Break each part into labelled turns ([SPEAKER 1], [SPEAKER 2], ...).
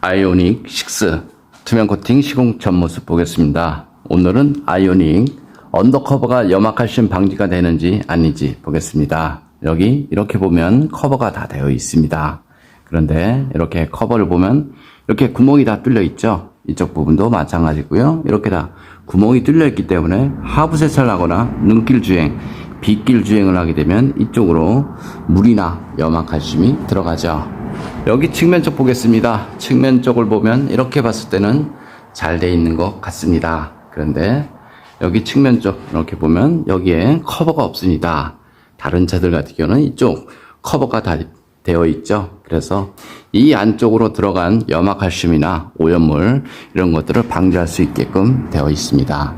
[SPEAKER 1] 아이오닉 6 투명 코팅 시공 전 모습 보겠습니다. 오늘은 아이오닉 언더커버가 염화칼슘 방지가 되는지 아닌지 보겠습니다. 여기 이렇게 보면 커버가 다 되어 있습니다. 그런데 이렇게 커버를 보면 이렇게 구멍이 다 뚫려 있죠. 이쪽 부분도 마찬가지고요. 이렇게 다 구멍이 뚫려 있기 때문에 하부 세차를 하거나 눈길 주행, 빗길 주행을 하게 되면 이쪽으로 물이나 염화칼슘이 들어가죠. 여기 측면 쪽 보겠습니다. 측면 쪽을 보면 이렇게 봤을 때는 잘 돼 있는 것 같습니다. 그런데 여기 측면 쪽 이렇게 보면 여기에 커버가 없습니다. 다른 차들 같은 경우는 이쪽 커버가 다 되어 있죠. 그래서 이 안쪽으로 들어간 염화칼슘이나 오염물 이런 것들을 방지할 수 있게끔 되어 있습니다.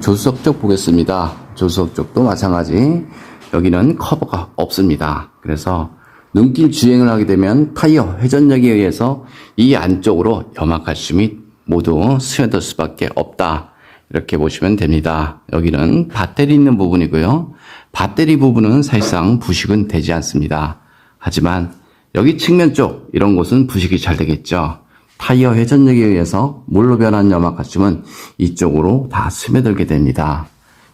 [SPEAKER 1] 조수석 쪽 보겠습니다. 조수석 쪽도 마찬가지 여기는 커버가 없습니다. 그래서 눈길 주행을 하게 되면 타이어 회전력에 의해서 이 안쪽으로 염화칼슘이 모두 스며들 수밖에 없다. 이렇게 보시면 됩니다. 여기는 배터리 있는 부분이고요. 배터리 부분은 사실상 부식은 되지 않습니다. 하지만 여기 측면 쪽 이런 곳은 부식이 잘 되겠죠. 타이어 회전력에 의해서 물로 변한 염화칼슘은 이쪽으로 다 스며들게 됩니다.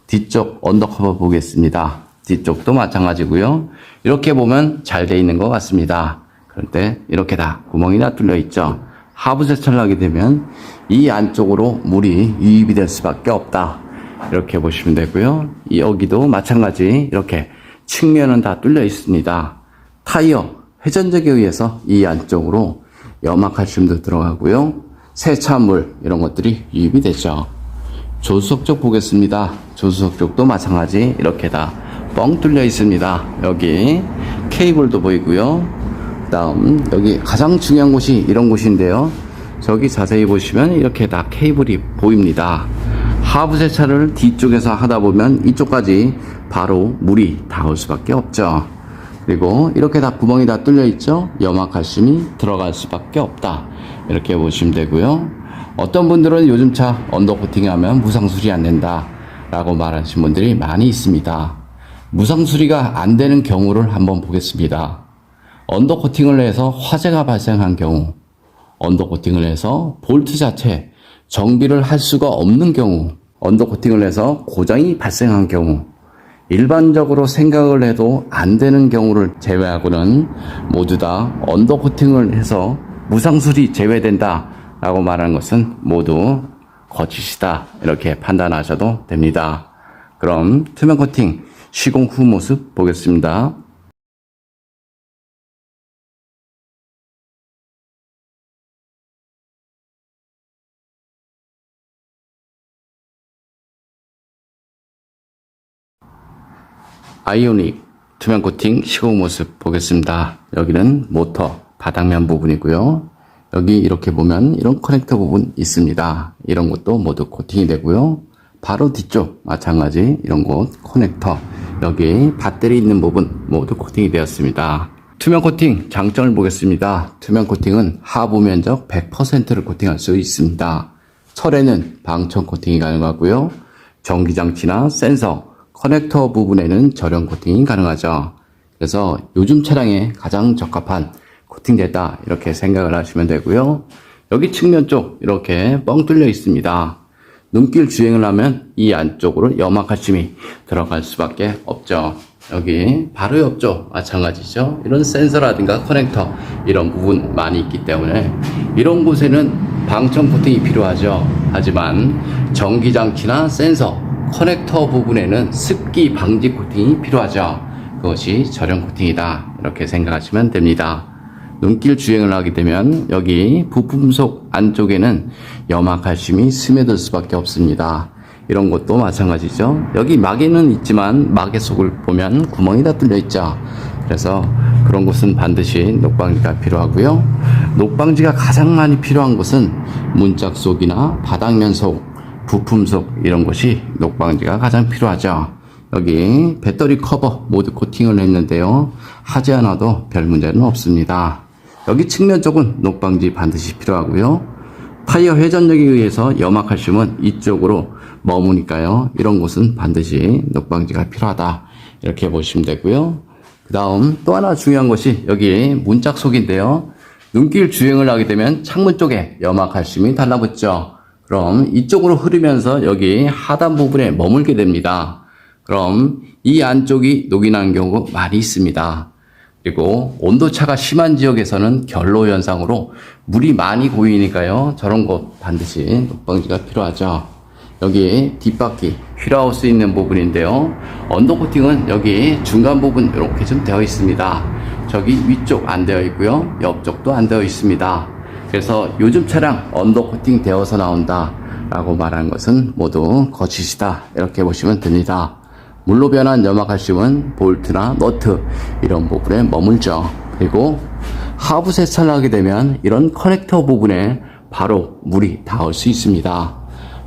[SPEAKER 1] 뒤쪽 언더커버 보겠습니다. 뒤쪽도 마찬가지고요. 이렇게 보면 잘 돼 있는 것 같습니다. 그런데 이렇게 다 구멍이 다 뚫려 있죠. 하부 세차를 하게 되면 이 안쪽으로 물이 유입이 될 수밖에 없다. 이렇게 보시면 되고요. 여기도 마찬가지 이렇게 측면은 다 뚫려 있습니다. 타이어 회전력에 의해서 이 안쪽으로 염화칼슘도 들어가고요. 세차물 이런 것들이 유입이 되죠. 조수석 쪽 보겠습니다. 조수석 쪽도 마찬가지 이렇게 다 뻥 뚫려 있습니다. 여기 케이블도 보이고요. 다음 여기 가장 중요한 곳이 이런 곳인데요. 저기 자세히 보시면 이렇게 다 케이블이 보입니다. 하부 세차를 뒤쪽에서 하다 보면 이쪽까지 바로 물이 닿을 수밖에 없죠. 그리고 이렇게 다 구멍이 다 뚫려 있죠. 염화칼슘이 들어갈 수밖에 없다. 이렇게 보시면 되고요. 어떤 분들은 요즘 차 언더코팅하면 무상수리 안 된다 라고 말하시는 분들이 많이 있습니다. 무상수리가 안 되는 경우를 한번 보겠습니다. 언더코팅을 해서 화재가 발생한 경우, 언더코팅을 해서 볼트 자체 정비를 할 수가 없는 경우, 언더코팅을 해서 고장이 발생한 경우, 일반적으로 생각을 해도 안 되는 경우를 제외하고는 모두 다 언더코팅을 해서 무상수리 제외된다 라고 말하는 것은 모두 거짓이다 이렇게 판단하셔도 됩니다. 그럼 투명 코팅 시공 후 모습 보겠습니다. 아이오닉 투명 코팅 시공 모습 보겠습니다. 여기는 모터 바닥면 부분이고요. 여기 이렇게 보면 이런 커넥터 부분 있습니다. 이런 것도 모두 코팅이 되고요. 바로 뒤쪽 마찬가지 이런 곳 커넥터 여기 배터리 있는 부분 모두 코팅이 되었습니다. 투명 코팅 장점을 보겠습니다. 투명 코팅은 하부 면적 100%를 코팅할 수 있습니다. 철에는 방청 코팅이 가능하고요. 전기장치나 센서, 커넥터 부분에는 절연 코팅이 가능하죠. 그래서 요즘 차량에 가장 적합한 코팅제다 이렇게 생각을 하시면 되고요. 여기 측면 쪽 이렇게 뻥 뚫려 있습니다. 눈길 주행을 하면 이 안쪽으로 염화칼슘이 들어갈 수밖에 없죠. 여기 바로 옆쪽 마찬가지죠. 이런 센서라든가 커넥터 이런 부분 많이 있기 때문에 이런 곳에는 방청 코팅이 필요하죠. 하지만 전기장치나 센서, 커넥터 부분에는 습기 방지 코팅이 필요하죠. 그것이 절연 코팅이다 이렇게 생각하시면 됩니다. 눈길 주행을 하게 되면 여기 부품 속 안쪽에는 염화칼슘이 스며들 수밖에 없습니다. 이런 것도 마찬가지죠. 여기 막에는 있지만 막의 속을 보면 구멍이 다 뚫려 있죠. 그래서 그런 곳은 반드시 녹방지가 필요하고요. 녹방지가 가장 많이 필요한 곳은 문짝 속이나 바닥면 속, 부품 속 이런 곳이 녹방지가 가장 필요하죠. 여기 배터리 커버 모두 코팅을 했는데요. 하지 않아도 별 문제는 없습니다. 여기 측면 쪽은 녹방지 반드시 필요하고요. 타이어 회전력에 의해서 염화칼슘은 이쪽으로 머무니까요. 이런 곳은 반드시 녹방지가 필요하다. 이렇게 보시면 되고요. 그 다음 또 하나 중요한 것이 여기 문짝 속인데요. 눈길 주행을 하게 되면 창문 쪽에 염화칼슘이 달라붙죠. 그럼 이쪽으로 흐르면서 여기 하단 부분에 머물게 됩니다. 그럼 이 안쪽이 녹이 나는 경우가 많이 있습니다. 그리고 온도차가 심한 지역에서는 결로 현상으로 물이 많이 고이니까요. 저런 곳 반드시 녹방지가 필요하죠. 여기 뒷바퀴 휠아웃 수 있는 부분인데요. 언더코팅은 여기 중간 부분 이렇게 좀 되어 있습니다. 저기 위쪽 안 되어 있고요. 옆쪽도 안 되어 있습니다. 그래서 요즘 차량 언더코팅 되어서 나온다 라고 말하는 것은 모두 거짓이다 이렇게 보시면 됩니다. 물로 변한 염화칼슘은 볼트나 너트 이런 부분에 머물죠. 그리고 하부 세차를 하게 되면 이런 커넥터 부분에 바로 물이 닿을 수 있습니다.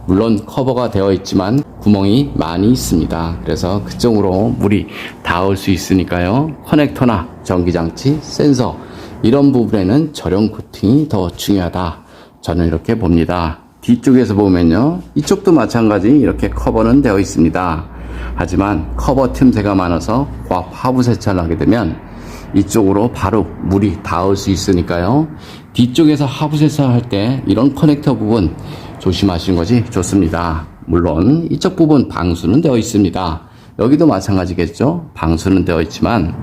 [SPEAKER 1] 물론 커버가 되어 있지만 구멍이 많이 있습니다. 그래서 그쪽으로 물이 닿을 수 있으니까요. 커넥터나 전기장치, 센서 이런 부분에는 저렴 코팅이 더 중요하다. 저는 이렇게 봅니다. 뒤쪽에서 보면요. 이쪽도 마찬가지 이렇게 커버는 되어 있습니다. 하지만 커버 틈새가 많아서 고압 하부 세차를 하게 되면 이쪽으로 바로 물이 닿을 수 있으니까요. 뒤쪽에서 하부 세차할 때 이런 커넥터 부분 조심하시는 것이 좋습니다. 물론 이쪽 부분 방수는 되어 있습니다. 여기도 마찬가지겠죠. 방수는 되어 있지만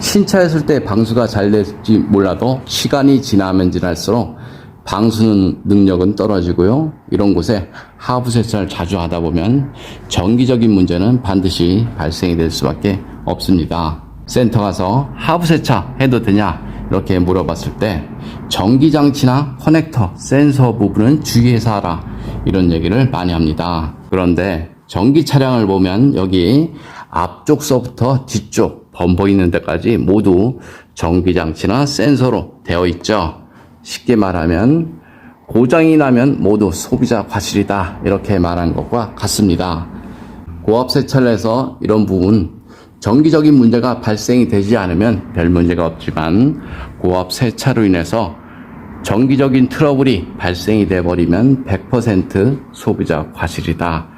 [SPEAKER 1] 신차했을 때 방수가 잘 될지 몰라도 시간이 지나면 지날수록 방수 능력은 떨어지고요. 이런 곳에 하부 세차를 자주 하다 보면 정기적인 문제는 반드시 발생이 될 수밖에 없습니다. 센터 가서 하부 세차 해도 되냐 이렇게 물어봤을 때 전기장치나 커넥터, 센서 부분은 주의해서 하라 이런 얘기를 많이 합니다. 그런데 전기 차량을 보면 여기 앞쪽서부터 뒤쪽 범퍼 있는 데까지 모두 전기장치나 센서로 되어 있죠. 쉽게 말하면 고장이 나면 모두 소비자 과실이다 이렇게 말한 것과 같습니다. 고압 세차를 해서 이런 부분 정기적인 문제가 발생이 되지 않으면 별 문제가 없지만 고압 세차로 인해서 정기적인 트러블이 발생이 돼 버리면 100% 소비자 과실이다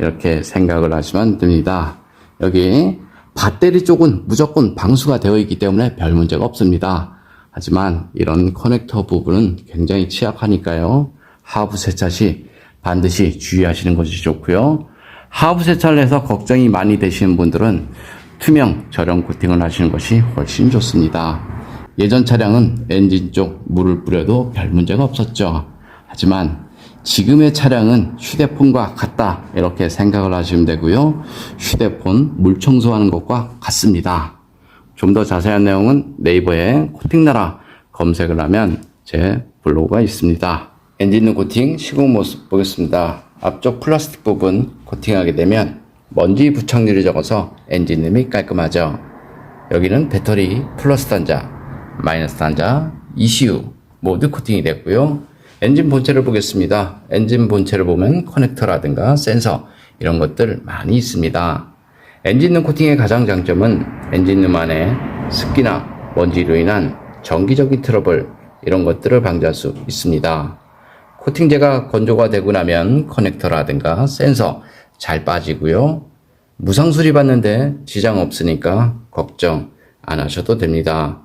[SPEAKER 1] 이렇게 생각을 하시면 됩니다. 여기 배터리 쪽은 무조건 방수가 되어 있기 때문에 별 문제가 없습니다. 하지만 이런 커넥터 부분은 굉장히 취약하니까요. 하부 세차 시 반드시 주의하시는 것이 좋고요. 하부 세차를 해서 걱정이 많이 되시는 분들은 투명 저렴 코팅을 하시는 것이 훨씬 좋습니다. 예전 차량은 엔진 쪽 물을 뿌려도 별 문제가 없었죠. 하지만 지금의 차량은 휴대폰과 같다 이렇게 생각을 하시면 되고요. 휴대폰 물 청소하는 것과 같습니다. 좀 더 자세한 내용은 네이버에 코팅나라 검색을 하면 제 블로그가 있습니다. 엔진룸 코팅 시공 모습 보겠습니다. 앞쪽 플라스틱 부분 코팅하게 되면 먼지 부착률이 적어서 엔진룸이 깔끔하죠. 여기는 배터리 플러스 단자, 마이너스 단자, ECU 모두 코팅이 됐고요. 엔진 본체를 보겠습니다. 엔진 본체를 보면 커넥터라든가 센서 이런 것들 많이 있습니다. 엔진룸 코팅의 가장 장점은 엔진룸 안에 습기나 먼지로 인한 정기적인 트러블 이런 것들을 방지할 수 있습니다. 코팅제가 건조가 되고 나면 커넥터라든가 센서 잘 빠지고요. 무상 수리받는데 지장 없으니까 걱정 안 하셔도 됩니다.